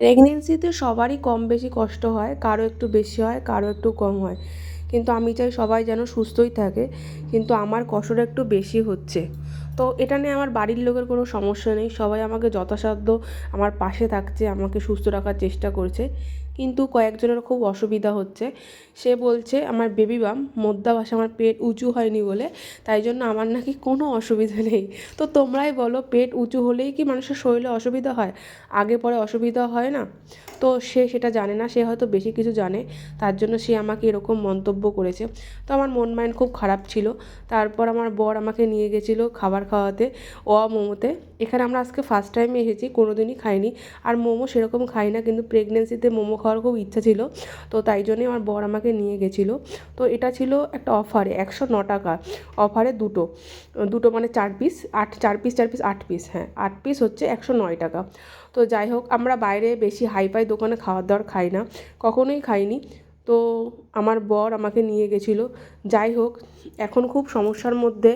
প্রেগনেন্সিতে সবারই কম বেশি কষ্ট হয়, কারো একটু বেশি হয়, কারো একটু কম হয়। কিন্তু আমি চাই সবাই যেন সুস্থই থাকে, কিন্তু আমার কষ্টটা একটু বেশি হচ্ছে। তো এটা নিয়ে আমার বাড়ির লোকের কোনো সমস্যা নেই, সবাই আমাকে যথাসাধ্য আমার পাশে থাকছে, আমাকে সুস্থ রাখার চেষ্টা করছে। কিন্তু কয়েকজনের খুব অসুবিধা হচ্ছে। সে বলছে আমার বেবি বাম মধ্যাহ্বাসে আমার পেট উঁচু হয়নি বলে, তাই জন্য আমার নাকি কোনো অসুবিধা নেই। তো তোমরাই বলো, পেট উঁচু হলেই কি মানুষের শরীরে অসুবিধা হয়? আগে পরে অসুবিধা হয় না? তো সে সেটা জানে না, সে হয়তো বেশি কিছু জানে, তার জন্য সে আমাকে এরকম মন্তব্য করেছে। তো আমার মন মাইন্ড খুব খারাপ ছিল। তারপর আমার বর আমাকে নিয়ে গেছিলো খাবার খাওয়াতে মোমোতে। এখানে আমরা আজকে ফার্স্ট টাইম এসেছি, কোনো দিনই খাইনি। আর মোমো সেরকম খাই না, কিন্তু প্রেগনেন্সিতে মোমো খাওয়ার খুব ইচ্ছা ছিল, তো তাই জন্যই আমার বর আমাকে নিয়ে গেছিলো। তো এটা ছিল একটা অফারে 109 টাকা, অফারে দুটো দুটো মানে 4 পিস, 4 পিস 8 পিস, হ্যাঁ 8 পিস হচ্ছে 109 টাকা। তো যাই হোক, আমরা বাইরে বেশি হাইফাই দোকানে খাবার দাবার খাই না, কখনোই খাইনি। তো আমার বর আমাকে নিয়ে গেছিলো। যাই হোক, এখন খুব সমস্যার মধ্যে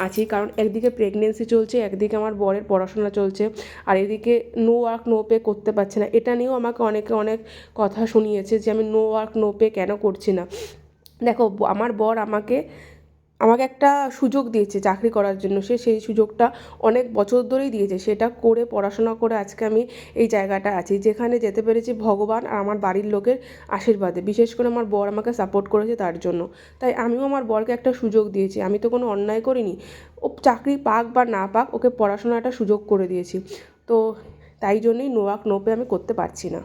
আছি, কারণ একদিকে প্রেগনেন্সি চলছে, একদিকে আমার বরের পড়াশোনা চলছে, আর এদিকে নো ওয়ার্ক নো পে করতে পারছে না। এটা নিয়েও আমাকে অনেকে অনেক কথা শুনিয়েছে যে আমি নো ওয়ার্ক নো পে কেন করছি না। দেখো, আমার বর আমাকে আমাকে একটা সুযোগ দিয়েছে চাকরি করার জন্য, সে সেই সুযোগটা অনেক বছর ধরেই দিয়েছে, সেটা করে পড়াশোনা করে আজকে আমি এই জায়গাটায় আছি, যেখানে যেতে পেরেছি ভগবান আর আমার বাড়ির লোকের আশীর্বাদে। বিশেষ করে আমার বর আমাকে সাপোর্ট করেছে তার জন্য। তাই আমিও আমার বরকে একটা সুযোগ দিয়েছি, আমি তো কোনো অন্যায় করিনি। ও চাকরি পাক বা না পাক, ওকে পড়াশোনার একটা সুযোগ করে দিয়েছি। তো তাই জন্যই নো ওয়ার্ক নো পে আমি করতে পারছি না।